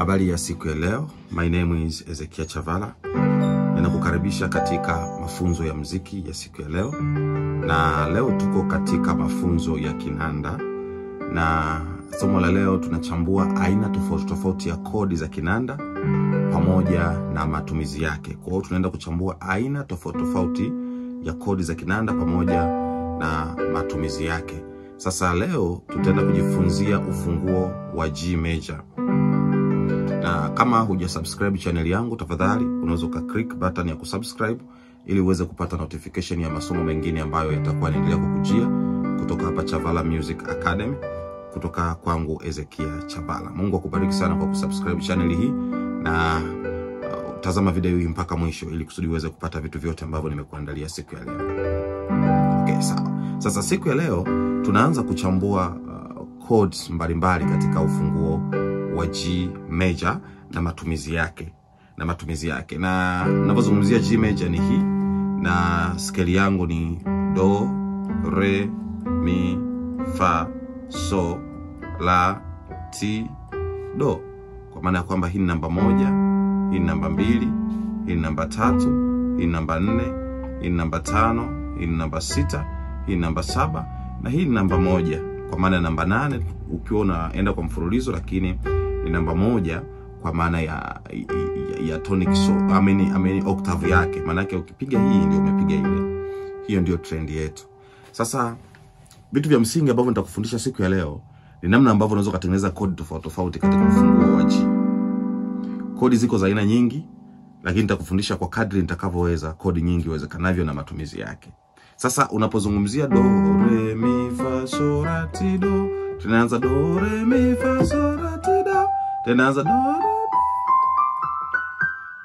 Habari ya siku ya leo. My name is Ezekiel Chavala. Ninakukaribisha katika mafunzo ya muziki ya siku ya leo. Na leo tuko katika mafunzo ya kinanda. Na somo la leo tunachambua aina tofauti ya kodi za kinanda pamoja na matumizi yake. Kwa hiyo tunaenda kuchambua aina tofauti ya kodi za kinanda pamoja na matumizi yake. Sasa leo tutaenda kujifunzia ufunguo wa G major. Na kama hujasubscribe channel yangu, tafadhali unaweza click button ya kusubscribe ili uweze kupata notification ya masomo mengine ambayo yatakuwa yanaendelea kukujia kutoka hapa Chavala Music Academy, kutoka kwangu Ezekiel Chavala. Mungu akubariki sana kwa kusubscribe channel hii na tazama video hii mpaka mwisho ili kusudi uweze kupata vitu vyote ambavyo nimekuandalia siku ya leo. Okay, sawa. Sasa siku ya leo tunaanza kuchambua chords mbalimbali katika ufunguo wa G major na matumizi yake. Na ninapozungumzia G major ni hii, na scale yangu ni do, re, mi, fa, so, la, ti, do. Kwa maana ya kwamba hii ni namba 1, hii ni namba 2, hii ni namba 3, hii ni namba 4, hii ni namba 5, hii ni namba 6, hii ni namba 7 na hii ni namba 1. Kwa maana namba 8 ukiwa unaenda kwa mfululizo, lakini ni namba 1 kwa maana ya tonic so octave yake. Maana yake ukipiga hii ndio umepiga ile. Hiyo ndio trend yetu. Sasa vitu vya msingi ambavyo nitakufundisha siku ya leo ni namna ambavyo unaweza kutengeneza kodi tofauti katika ufunguo wa G. Kodi ziko za aina nyingi, lakini nitakufundisha kwa kadri nitakavyoweza kodi nyingi uwezekanavyo na matumizi yake. Sasa unapozungumzia do, re, mi, fa, so, la, ti, do, tunaanza do, re, mi, fa, so, la, ti, do, tunaanza do, re,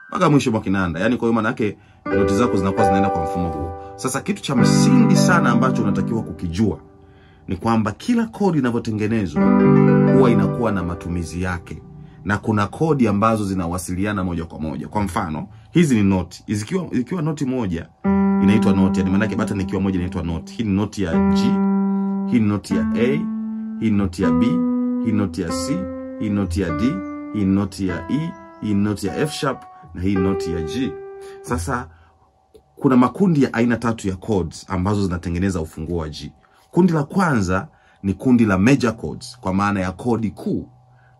mpaka mwisho mwa kinanda. Yani kwa hiyo maana yake noti zako zinakuwa zinaenda kwa mfumo huu. Sasa kitu cha msingi sana ambacho unatakiwa kukijua ni kwamba kila kodi inavyotengenezwa huwa inakuwa na matumizi yake. Na kuna kodi ambazo zinawasiliana moja kwa moja. Kwa mfano, hizi ni noti. Ikiwa noti moja inaitwa noti, yani maana yake button ikiwa moja inaitwa noti. Hii ni noti ya G, hii ni noti ya A, hii ni noti ya B, hii ni noti ya C, hii ni noti ya D, hii ni noti ya E, hii ni noti ya F sharp na hii ni noti ya G. Sasa kuna makundi ya aina 3 ya chords ambazo zinatengeneza ufunguo wa G. Kundi la kwanza ni kundi la major chords, kwa maana ya kodi kuu.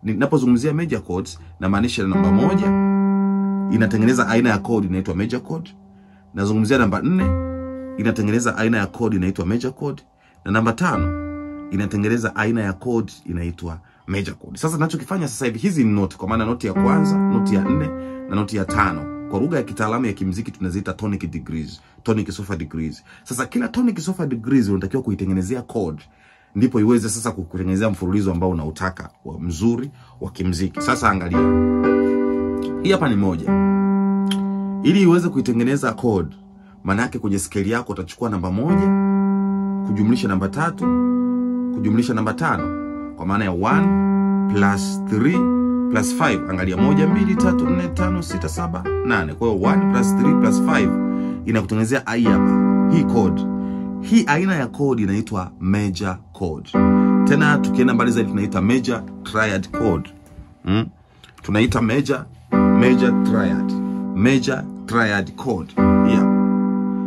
Ninapozungumzia major chords na maanisha namba 1 inatengeneza aina ya chord inaitwa major chord. Nazungumzia namba 4 inatengeneza aina ya chord inaitwa major chord, na namba 5 inatengeneza aina ya chord inaitwa major chord. Sasa ninachokifanya sasa hivi, hizi ni noti, kwa maana noti ya kwanza, noti ya 4 na noti ya 5. Kwa lugha ya kitaalamu ya kimuziki tunaziita tonic degrees, tonic sofa degrees. Sasa kila tonic sofa degrees unatakiwa kuitengenezea chord, ndipo iweze sasa kukutengenezea mfululizo ambao unautaka wa mzuri wa kimuziki. Sasa angalia. Hii hapa ni 1. Ili iweze kuitengeneza chord, maana yake kwenye scale yako utachukua namba 1 kujumlisha namba 3 kujumlisha namba 5, kwa maana ya 1 plus 3 plus 5. Angalia 1 2 3 4 5 6 7 8. Kwa hiyo 1 plus 3 plus 5 inakutengenezea hii chord. Hii aina ya chord inaitwa major chord. Tena tukienda mbali zaidi tunaita major triad chord. Tunaita major triad chord. Yeah.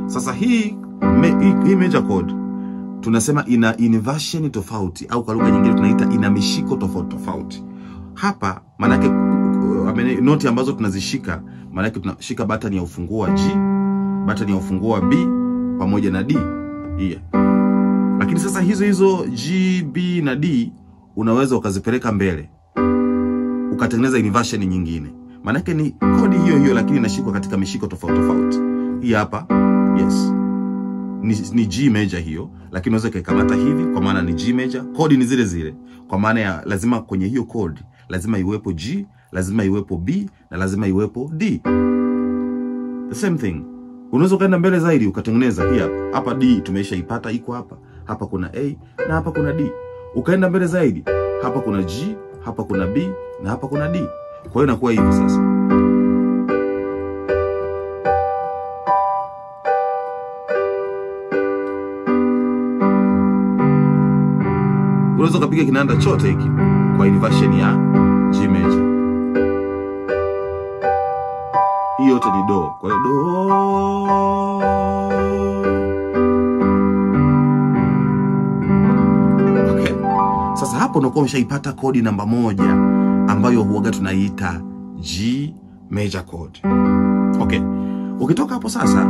Sasa hii major chord tunasema ina inversion tofauti, au kwa lugha nyingine tunaita ina mishiko tofauti. Hapa maana yake noti ambazo tunazishika, maana yake tunashika button ya ufunguo wa G, button ya ufunguo wa B pamoja na D. Yeah. Lakini sasa hizo G, B na D unaweza ukazipeleka mbele ukatengeneza inversion nyingine. Maana yake ni kodi hiyo lakini inashikwa katika mishiko tofauti. Hii hapa, yes, ni G major hiyo, lakini unaweza kuikamata hivi kwa maana ni G major. Kodi ni zile kwa maana ya lazima kwenye hiyo kodi lazima iwepo G, lazima iwepo B na lazima iwepo D. The same thing. Unaweza kaenda mbele zaidi ukatengeneza hii hapa D tumeshaipata, iko hapa. Hapa kuna A na hapa kuna D. Ukaenda mbele zaidi, hapa kuna G, hapa kuna B na hapa kuna D. Kwa hiyo inakuwa hivi sasa. Unaweza kupiga kinanda chote hiki kwa inversion ya G major. yote ni do. Kwa hiyo do. Okay. Sasa hapo unakuwa umeshaipata kodi namba 1 ambayo huaga tunaiita G major chord. Okay. Ukitoka hapo sasa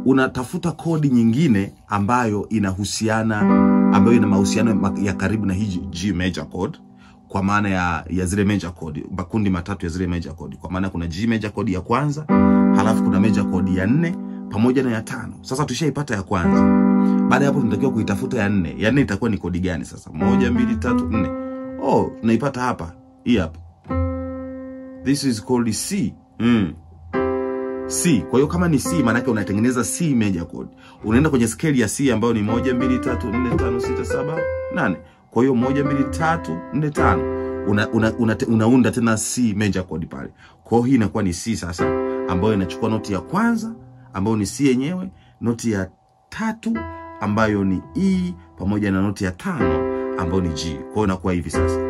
unatafuta kodi nyingine ambayo inahusiana, ambayo ina mahusiano ya karibu na hii G major chord, kwa maana ya zile major chord, makundi matatu ya zile major chord. Kwa maana kuna G major chord ya kwanza, halafu kuna major chord ya 4 pamoja na ya 5. Sasa tushaipata ya kwanza. Baada ya hapo tunatakiwa kuitafuta ya 4. Ya 4 itakuwa ni kodi gani sasa? 1 2 3 4. Oh, tunaipata hapa. Hii hapa. This is called C. C. Kwa hiyo kama ni C, maana yake unatengeneza C major chord. Unaenda kwenye scale ya C ambayo ni 1 2 3 4 5 6 7 8. Kwa hiyo 1 2 3 4 5 unaunda tena C major chord pale. Kwa hiyo hii inakuwa ni C sasa, ambayo inachukua noti ya kwanza ambayo ni C yenyewe, noti ya 3 ambayo ni E, pamoja na noti ya 5 ambayo ni G. Kwa hiyo inakuwa hivi sasa.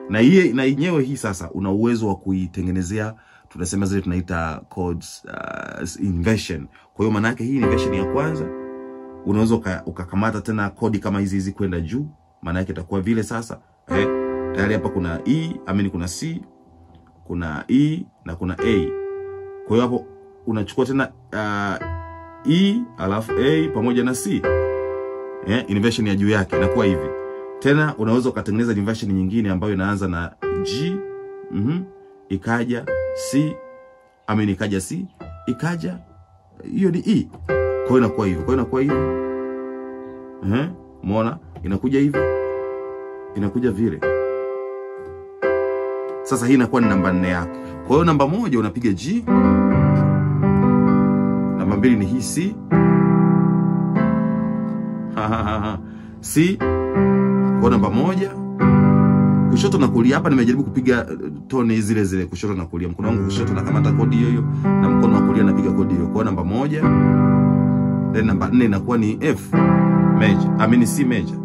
Na yenyewe hii sasa una uwezo wa kuitengenezea, tunasema zile tunaita chords inversion. Kwa hiyo maana yake hii inversion ya kwanza unaweza ukakamata tena kodi kama hizi kwenda juu, maana yake itakuwa vile sasa. Tayari hapa kuna E, kuna C, kuna E na kuna A. Kwa hiyo hapo unachukua tena E alafu A pamoja na C. Inversion ya juu yake inakuwa hivi. Tena unaweza ukatengeneza inversion nyingine ambayo inaanza na G, ikaja C, ikaja C, ikaja hiyo ni E. Kwa hiyo inakuwa hivi. Kwa hiyo inakuwa hivi. Umeona? Inakuja hivi. Inakuja vile. Sasa hii inakuwa ni namba 4 yako. Kwa hiyo namba 1 unapiga G. Namba 2 ni hii C. C. Kwa namba 1 kushoto na kulia. Hapa nimejaribu kupiga tone zile kushoto na kulia. Mkono wangu kushoto na kamata kodi hiyo na mkono wa kulia napiga kodi hiyo. Kwa namba 1. Then namba 4 inakuwa ni F major. C major.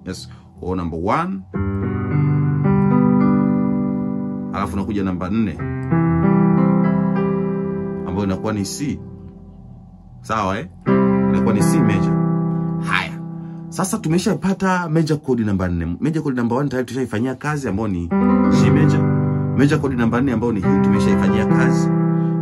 Yes. Kwa namba 1. Alafu nakuja namba 4 ambayo inakuwa ni C. Sawa inakuwa ni C major. Haya. Sasa tumeshapata major chord namba 4. Major chord namba 1 tayari tushaifanyia kazi, ambayo ni G major. Major chord namba 4 ambayo ni hii tumeshaifanyia kazi.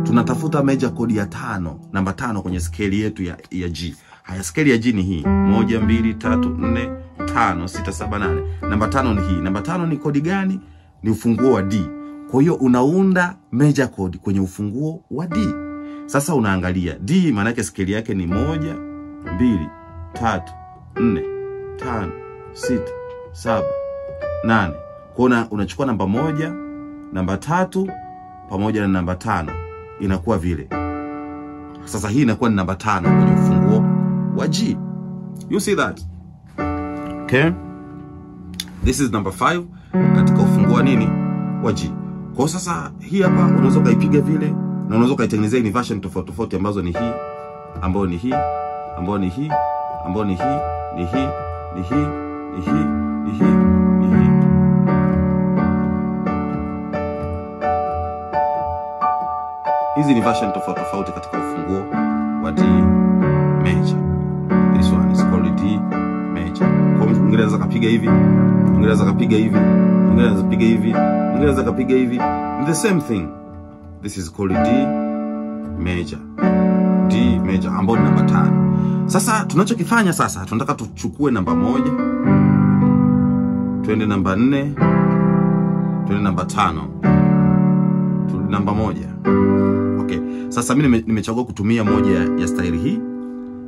Tunatafuta major chord ya 5, namba 5 kwenye scale yetu ya G. Haya, scale ya G ni hii. 1 2 3 4 5 6 7 8. Namba 5 ni hii. Namba 5 ni kodi gani? Ni ufunguo wa D. Kwa hiyo unaunda major chord kwenye ufunguo wa D. Sasa unaangalia D, maana yake scale yake ni 1 2 3 4 5 6 7 8. Kwa hiyo unachukua namba 1, namba 3 pamoja na namba 5, inakuwa vile. Sasa hii inakuwa ni namba 5 kwenye ufunguo wa G. You see that? Okay? This is number 5 katika ufunguo wa nini? Wa G. Kwa sasa hii hapa unaweza kaipiga vile na unaweza kaitengenezea inversion tofauti ambazo ni hii, ambayo ni hii, ambayo ni hii, ambayo ni hii, ni hii, ni hii, ni hii, ni hii, ni hii. Hizi ni version tofauti katika ufunguo wa D major. This one is called D major. Kwa mtu mwingine anaweza kapiga hivi, mwingine anaweza kapiga hivi, mwingine anaweza kapiga hivi, mwingine anaweza kapiga hivi. The same thing. This is called D major. D major ambayo ni namba 5. Sasa tunachokifanya sasa, tunataka tuchukue namba 1, twende namba 4, twende namba 5, turudi namba 1. Okay. Sasa mimi nimechagua kutumia moja ya staili hii,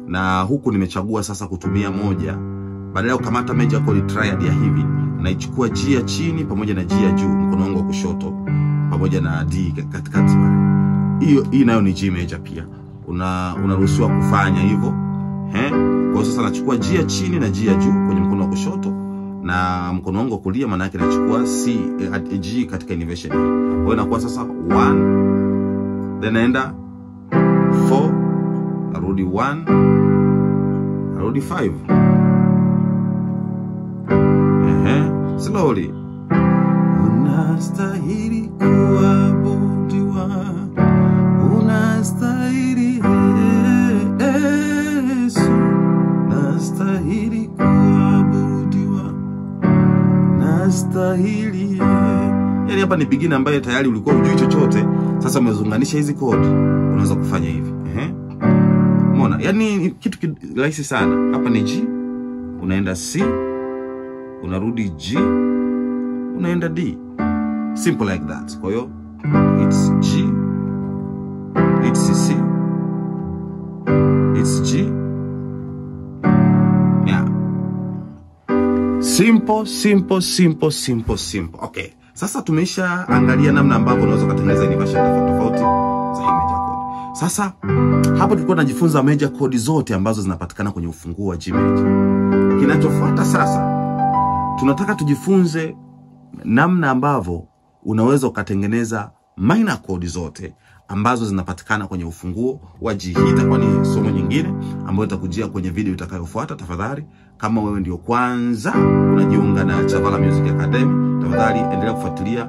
na huku nimechagua sasa kutumia moja, badala ya kukamata major chord triad ya hivi, naichukua G ya chini pamoja na G ya juu, mkono wangu wa kushoto pamoja na D katikati pale. Hii nayo ni G major pia. Unaruhusiwa kufanya hivyo. Kwa sasa nachukua G ya chini na G ya juu kwenye mkono wa kushoto, na mkono wangu wa kulia maana yake nachukua G katika inversion hii. Kwa hiyo inakuwa sasa 1, then naenda 4, narudi 1, narudi 5. Slowly. Unastahili kuabudiwa. hapa ni beginner ambaye tayari ulikuwa hujui chochote, sasa umeziunganisha hizi chord, unaweza kufanya hivi. Umeona? Yani kitu rahisi sana. Hapa ni G, unaenda C, unarudi G, unaenda D. Simple like that. Kwa hiyo it's G, it's C, it's G. Yeah. Simple, simple, simple, simple, simple. Okay. Sasa tumeisha angalia namna ambavyo unaweza kutengeneza inversion tofauti za hii major chord. Sasa hapo tulikuwa tunajifunza major chord zote ambazo zinapatikana kwenye ufunguo wa G major. Kinachofuata sasa, tunataka tujifunze namna ambavyo unaweza ukatengeneza minor chord zote ambazo zinapatikana kwenye ufunguo wa G. Hii itakuwa ni somo nyingine ambayo itakujia kwenye video itakayofuata. Tafadhali, kama wewe ndio kwanza unajiunga na Chavala Music Academy, tafadhali endelea kufuatilia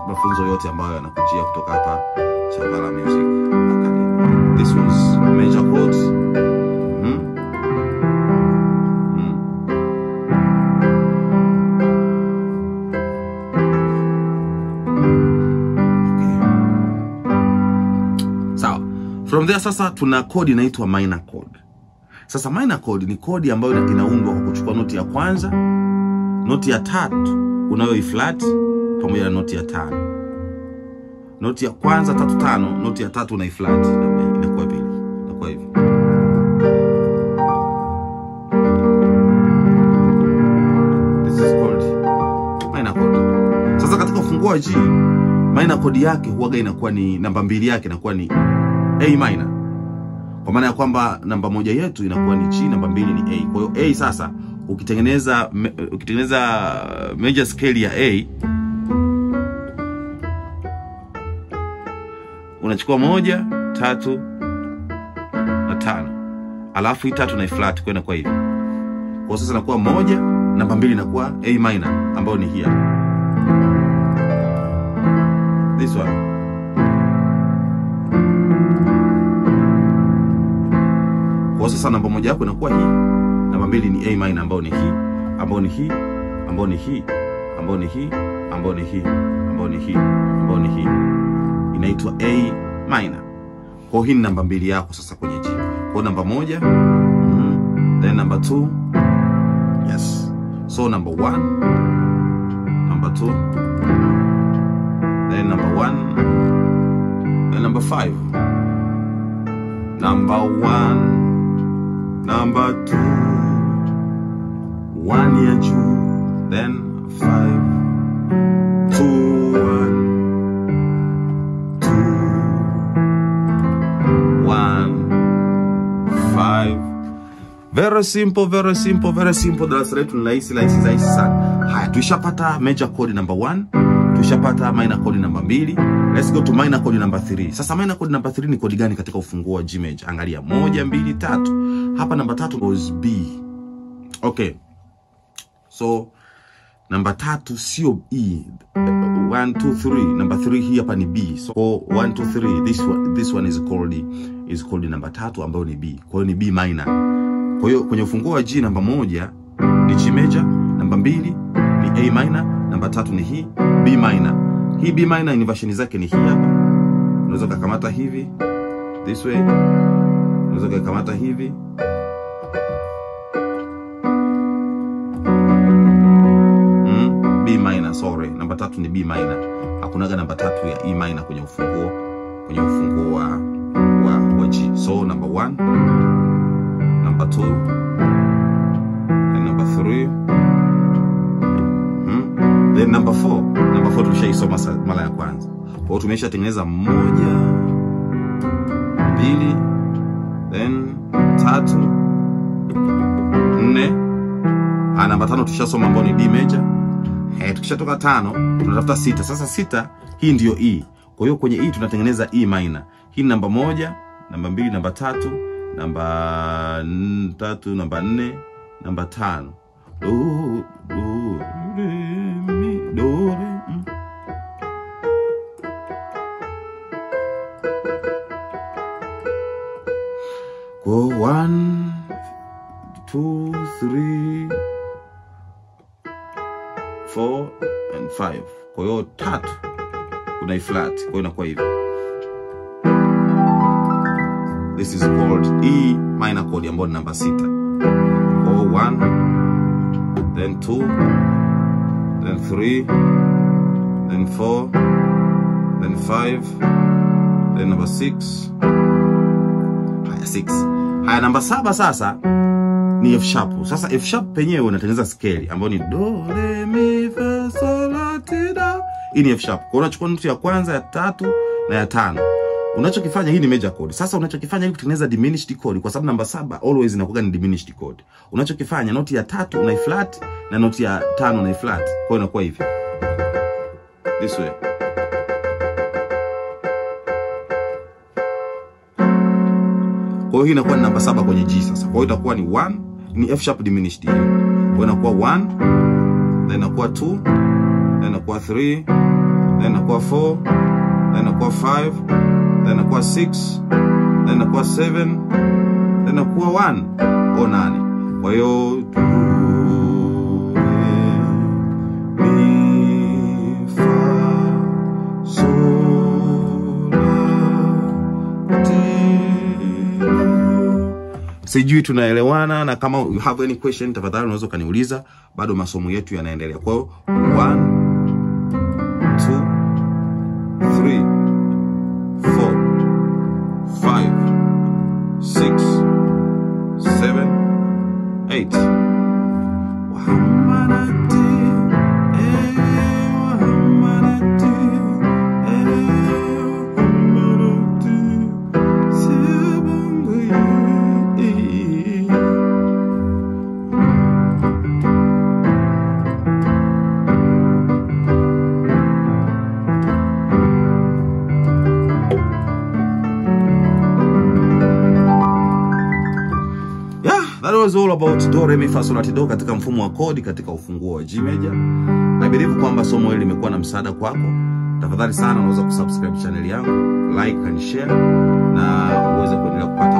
mafunzo yote ambayo yanakujia kutoka hapa Chavala Music Academy. This was major chords. From there sasa tuna chord inaitwa minor chord. Sasa minor chord ni chord ambayo inaundwa kwa kuchukua noti ya kwanza, noti ya tatu unayo flat pamoja na noti ya tano. Noti ya kwanza 3 5, noti ya tatu una flat, inakuwa vile. Inakuwa hivi. This is called minor chord. Sasa katika ufunguo wa G, minor chord yake huaga inakuwa ni namba 2 yake inakuwa ni A minor. Kwa maana ya kwamba namba 1 yetu inakuwa ni G, namba 2 ni A. Kwa hiyo A sasa ukitengeneza major scale ya A, unachukua 1, 3 na 5. Alafu hii 3 na flat kwa inakuwa hivi. Kwa sasa inakuwa 1, namba 2 inakuwa A minor ambayo ni hii hapa. This one. Kwa sasa namba 1 yako inakuwa hii, namba 2 ni A minor ambayo ni hii, ambayo ni hii, ambayo ni hii, ambayo ni hii, ambayo ni hii, ambayo ni hii, ambayo ni hii. Inaitwa A minor. Kwa hii ni namba 2 yako sasa kwenye G. Kwa namba 1, then number 2. Yes. So number 1, number 2, then number 1, then number 5. Number 1, number 2, 1 ya juu, then 5, 2, 1, 2, 1, 5. Very simple, very simple, very simple. Darasa letu ni rahisi sana. Haya, tushapata major chord number 1, tushapata minor chord number 2. Let's go to minor chord number 3. Sasa minor chord number 3 ni chord gani katika ufunguo wa G major? Angalia 1, 2, 3. Hapa namba 3 was B. Okay. So namba 3 sio E. 1 2 3. Namba 3 hii hapa ni B. So 1 2 3. This one is called namba 3 ambayo ni B. Kwa hiyo ni B minor. Kwa hiyo kwenye ufunguo wa G namba 1 ni G major, namba 2 ni A minor, namba 3 ni hii B minor. Hii B minor inversion zake ni hii hapa. Unaweza kukamata hivi this way. Unaweza kukamata hivi. B minor, sorry. Namba 3 ni B minor. Hakunaga namba 3 ya E minor kwenye ufunguo wa G. So number 1, number 2, and number 3. Then number 4. Number 4 tulishaisoma mara ya kwanza. Kwa hiyo tumeshatengeneza 1, 2, then 3, 4. Namba 5 tushasoma ambayo ni D major. Tukishatoka 5, tunatafuta 6. Sasa 6 hii ndio E. Kwa hiyo kwenye E tunatengeneza E minor. Hii ni namba 1, namba 2, namba 3, namba 3, namba 4, namba 5. Do re mi do re. Go 1 2 3 4 and 5. Kwa hiyo 3 unai flat, kwa hiyo inakuwa hivi. This is called E minor chord ambayo ni namba 6. Kwa 1, then 2, then 3, then 4, then 5, then number 6. Haya 6. Haya namba 7 sasa ni F sharp. Sasa F sharp penyewe unatengeneza scale ambayo ni do re mi fa sol la ti do. Hii ni F sharp. Kwa unachukua note ya kwanza, ya 3 na ya 5. Unachokifanya, hii ni major chord. Sasa unachokifanya ili kutengeneza diminished chord, kwa sababu namba 7 always inakuwa ni diminished chord. Unachokifanya, note ya 3 unai flat na note ya 5 unai flat. Kwa hiyo inakuwa hivi. This way. Kwa hiyo hii inakuwa ni namba 7 kwenye G sasa. Kwa hiyo itakuwa ni 1, ni F sharp diminished hiyo. Kwa hiyo inakuwa 1, then inakuwa 2, then inakuwa 3, then inakuwa 4, then inakuwa 5, then inakuwa 6, then inakuwa 7, then inakuwa 1 au 8. Kwa hiyo sijui tunaelewana, na kama you have any question tafadhali unaweza kaniuliza, bado masomo yetu yanaendelea. Kwa hiyo 1 2 3 4 5 6 7 8. That was all about do re mi fa sol la ti do katika mfumo wa kodi katika ufunguo wa G major. I believe kwamba somo hili limekuwa na msaada kwako. Tafadhali sana unaweza kusubscribe channel yangu, like and share, na uweze kuendelea kupata